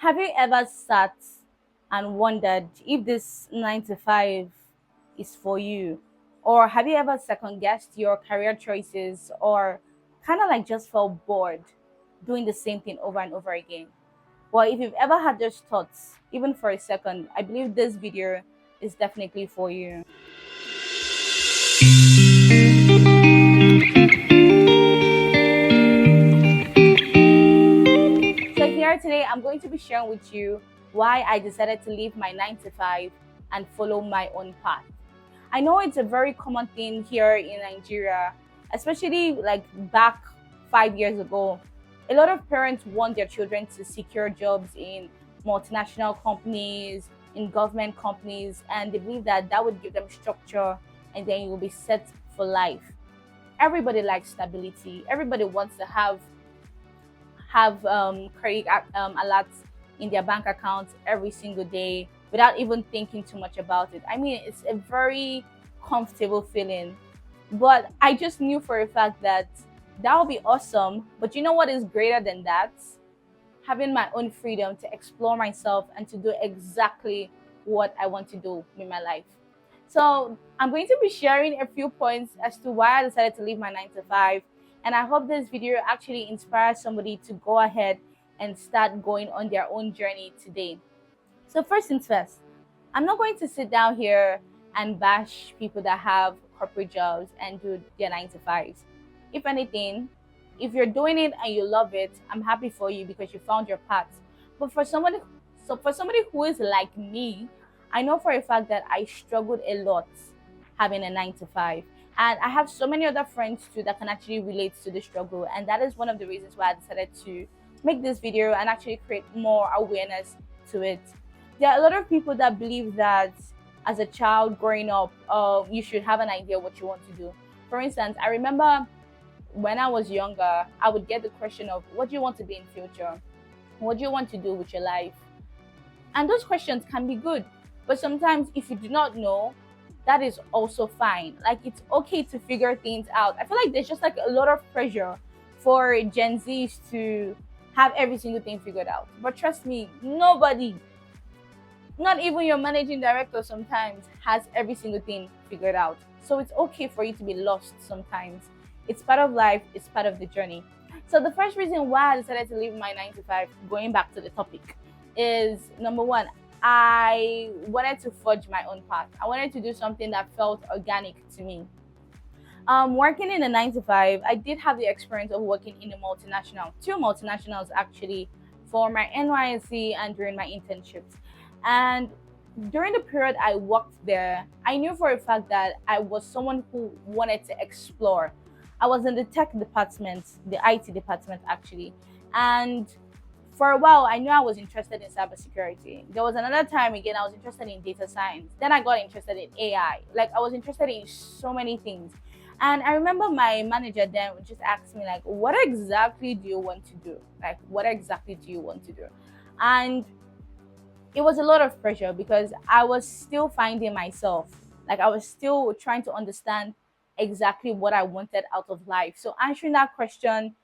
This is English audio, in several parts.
Have you ever sat and wondered if this 9 to 5 is for you? Or have you ever second guessed your career choices or kind of like just felt bored doing the same thing over and over again? Well, if you've ever had those thoughts, even for a second, I believe this video is definitely for you. So here today, I'm going to be sharing with you why I decided to leave my 9 to 5 and follow my own path. I know it's a very common thing here in Nigeria, especially like back 5 years ago. A lot of parents want their children to secure jobs in multinational companies, in government companies, and they believe that that would give them structure and then you will be set for life. Everybody likes stability. Everybody wants to have credit alerts in their bank accounts every single day without even thinking too much about it. I mean, it's a very comfortable feeling. But I just knew for a fact that that would be awesome. But you know what is greater than that? Having my own freedom to explore myself and to do exactly what I want to do with my life. So I'm going to be sharing a few points as to why I decided to leave my 9 to 5. And I hope this video actually inspires somebody to go ahead and start going on their own journey today. So first things first, I'm not going to sit down here and bash people that have corporate jobs and do their 9 to 5s. If anything, if you're doing it and you love it, I'm happy for you because you found your path. But for somebody who is like me, I know for a fact that I struggled a lot having a 9 to 5. And I have so many other friends too that can actually relate to the struggle. And that is one of the reasons why I decided to make this video and actually create more awareness to it. There are a lot of people that believe that as a child growing up, you should have an idea what you want to do. For instance, I remember when I was younger, I would get the question of what do you want to be in future? What do you want to do with your life? And those questions can be good. But sometimes if you do not know, that is also fine. Like it's okay to figure things out. I feel like there's just like a lot of pressure for Gen Zs to have every single thing figured out. But trust me, nobody, not even your managing director sometimes has every single thing figured out. So it's okay for you to be lost sometimes. It's part of life, it's part of the journey. So the first reason why I decided to leave my 9 to 5, going back to the topic, is number one, I wanted to forge my own path. I wanted to do something that felt organic to me. Working in a 9 to 5, I did have the experience of working in a multinational, two multinationals actually, for my NYSC and during my internships. And during the period I worked there, I knew for a fact that I was someone who wanted to explore. I was in the tech department, the IT department actually. And for a while, I knew I was interested in cybersecurity. There was another time again, I was interested in data science. Then I got interested in AI. Like I was interested in so many things. And I remember my manager then would just ask me like, what exactly do you want to do? Like, what exactly do you want to do? And it was a lot of pressure because I was still finding myself. Like I was still trying to understand exactly what I wanted out of life. So answering that question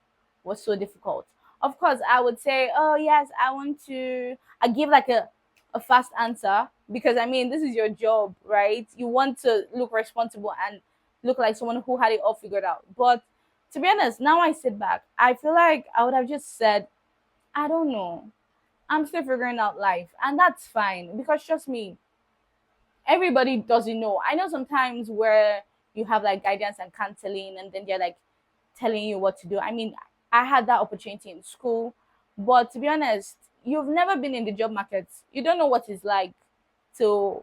was so difficult. Of course, I would say, oh yes, I want to. I give like a fast answer because I mean this is your job, right? You want to look responsible and look like someone who had it all figured out. But to be honest, now I sit back, I feel like I would have just said, I don't know. I'm still figuring out life, and that's fine because trust me, everybody doesn't know. I know sometimes where you have like guidance and counseling, and then they're like telling you what to do. I mean, I had that opportunity in school, but to be honest, you've never been in the job market. You don't know what it's like to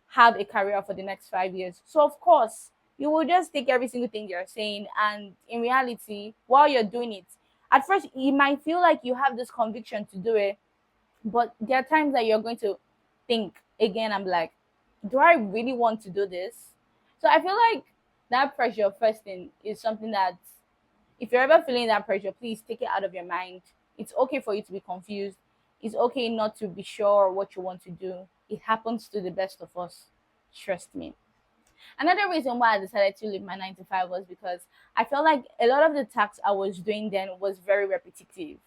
have a career for the next 5 years. So of course, you will just take every single thing you're saying, and in reality, while you're doing it, at first you might feel like you have this conviction to do it, but there are times that you're going to think again. I'm like, do I really want to do this? So I feel like that pressure, first thing, is something that if you're ever feeling that pressure, please take it out of your mind. It's okay for you to be confused. It's okay not to be sure what you want to do. It happens to the best of us. Trust me. Another reason why I decided to leave my 9 to 5 was because I felt like a lot of the tasks I was doing then was very repetitive.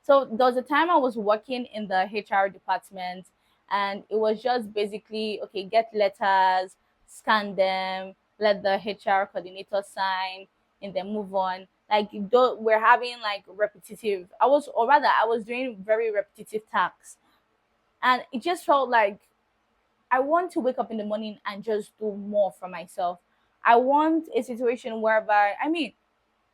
So there was a time I was working in the HR department, and it was just basically okay, get letters, scan them, let the HR coordinator sign, and then move on. Like we're having like repetitive. I was doing very repetitive tasks, and it just felt like I want to wake up in the morning and just do more for myself. I want a situation whereby, I mean,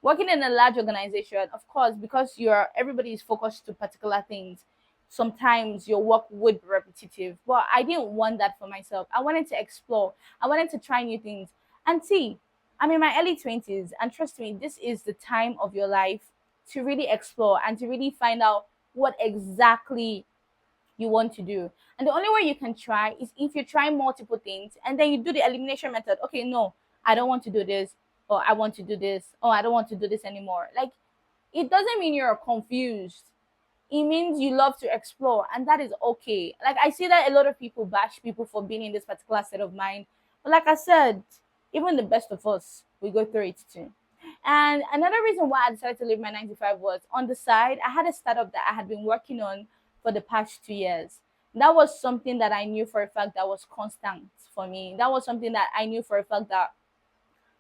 working in a large organization, of course, because everybody is focused to particular things, sometimes your work would be repetitive. But I didn't want that for myself. I wanted to explore. I wanted to try new things. And see, I'm in my early 20s, and trust me, this is the time of your life to really explore and to really find out what exactly you want to do. And the only way you can try is if you try multiple things and then you do the elimination method. Okay, no, I don't want to do this, or I want to do this, or I don't want to do this anymore. Like, it doesn't mean you're confused. It means you love to explore, and that is okay. Like, I see that a lot of people bash people for being in this particular state of mind. But like I said, even the best of us, we go through it too. And another reason why I decided to leave my 95 was on the side, I had a startup that I had been working on for the past 2 years. That was something that I knew for a fact that was constant for me. That was something that I knew for a fact that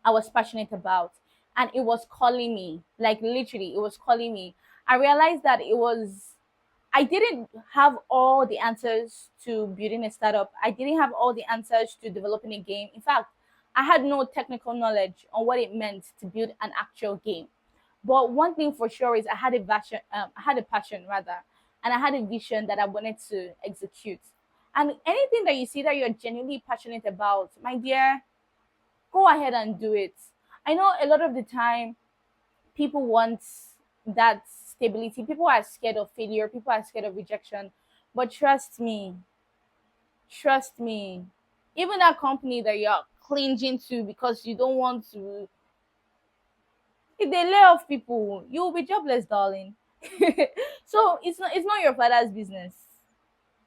I was passionate about. And it was calling me, like literally, it was calling me. I realized that I didn't have all the answers to building a startup. I didn't have all the answers to developing a game. In fact, I had no technical knowledge on what it meant to build an actual game. But one thing for sure is I had a passion rather, and I had a vision that I wanted to execute. And anything that you see that you're genuinely passionate about, my dear, go ahead and do it. I know a lot of the time people want that stability. People are scared of failure. People are scared of rejection. But trust me, even that company that you're clinging to because you don't want to, if they lay off people, you will be jobless, darling. So it's not your father's business.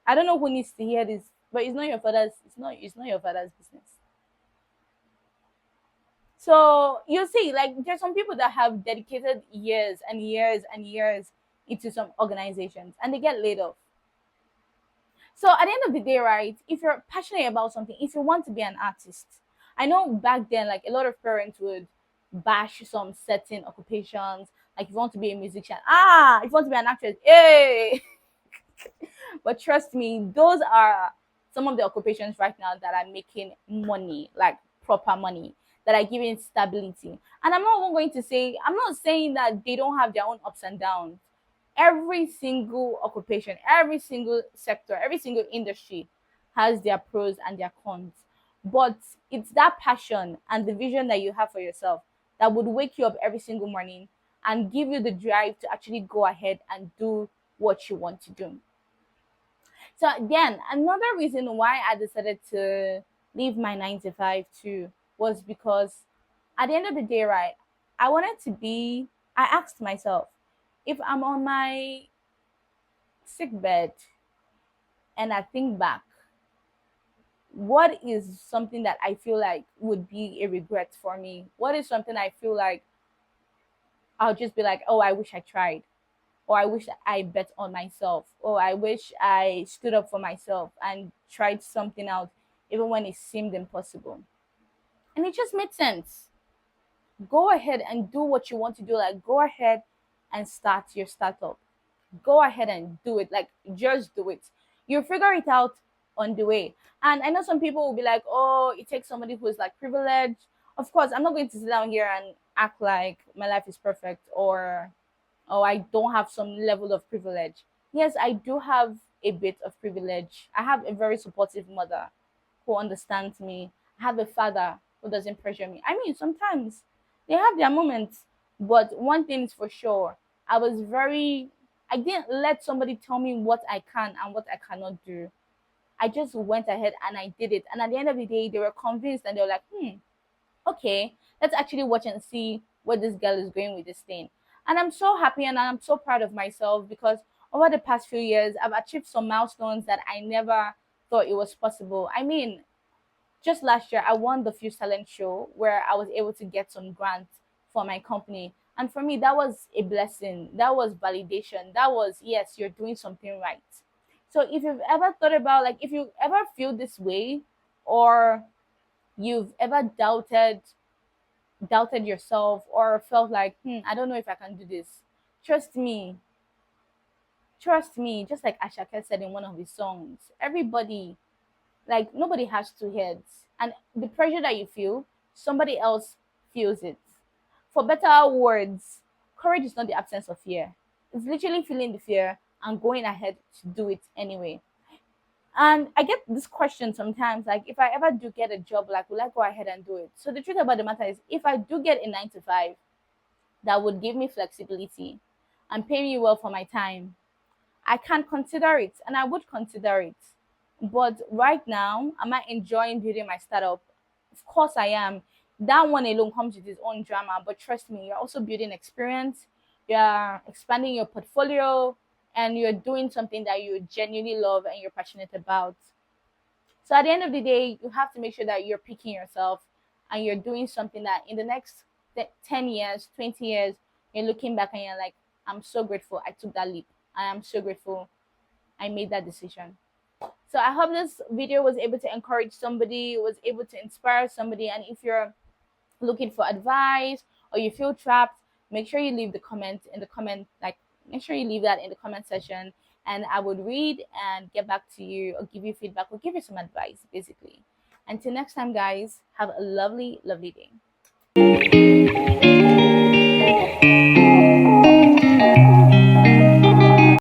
I don't know who needs to hear this, but it's not your father's business. So you see, like there's some people that have dedicated years and years and years into some organizations and they get laid off. So at the end of the day, right, if you're passionate about something, if you want to be an artist, I know back then, like a lot of parents would bash some certain occupations. Like if you want to be a musician, if you want to be an actress, hey. But trust me, those are some of the occupations right now that are making money, like proper money, that are giving stability. And I'm not saying that they don't have their own ups and downs. Every single occupation, every single sector, every single industry has their pros and their cons. But it's that passion and the vision that you have for yourself that would wake you up every single morning and give you the drive to actually go ahead and do what you want to do. So again, another reason why I decided to leave my 9 to 5 too was because at the end of the day, right, I wanted to be, I asked myself, if I'm on my sick bed and I think back, what is something that I feel like would be a regret for me? What is something I feel like I'll just be like, oh, I wish I tried, or I wish I bet on myself, or I wish I stood up for myself and tried something out even when it seemed impossible. And it just made sense. Go ahead and do what you want to do. Like, go ahead and start your startup. Go ahead and do it. Like, just do it. You'll figure it out on the way. And I know some people will be like, oh, it takes somebody who is like privileged. Of course, I'm not going to sit down here and act like my life is perfect, or I don't have some level of privilege. Yes, I do have a bit of privilege. I have a very supportive mother who understands me. I have a father who doesn't pressure me. I mean, sometimes they have their moments, but one thing is for sure, I didn't let somebody tell me what I can and what I cannot do. I just went ahead and I did it. And at the end of the day, they were convinced and they were like, okay, let's actually watch and see where this girl is going with this thing. And I'm so happy and I'm so proud of myself because over the past few years, I've achieved some milestones that I never thought it was possible. I mean, just last year, I won the Fuse Talent Show where I was able to get some grants for my company. And for me, that was a blessing. That was validation. That was, yes, you're doing something right. So if you've ever thought about, like, if you ever feel this way, or you've ever doubted yourself, or felt like, I don't know if I can do this, trust me, trust me, just like Ashake said in one of his songs, everybody, like, nobody has two heads. And the pressure that you feel, somebody else feels it. For better words, courage is not the absence of fear. It's literally feeling the fear and going ahead to do it anyway. And I get this question sometimes, like, if I ever do get a job, like, will I go ahead and do it? So the truth about the matter is, if I do get a 9 to 5 that would give me flexibility and pay me well for my time, I can consider it, and I would consider it. But right now, am I enjoying building my startup? Of course I am. That one alone comes with its own drama, but trust me, you're also building experience, you're expanding your portfolio, and you're doing something that you genuinely love and you're passionate about. So at the end of the day, you have to make sure that you're picking yourself and you're doing something that in the next 10 years, 20 years, you're looking back and you're like, I'm so grateful I took that leap. I am so grateful I made that decision. So I hope this video was able to encourage somebody, was able to inspire somebody. And if you're looking for advice or you feel trapped, make sure you leave the comment in the comment, like, make sure you leave that in the comment section, and I would read and get back to you, or give you feedback, or give you some advice, basically. Until next time, guys, have a lovely, lovely day.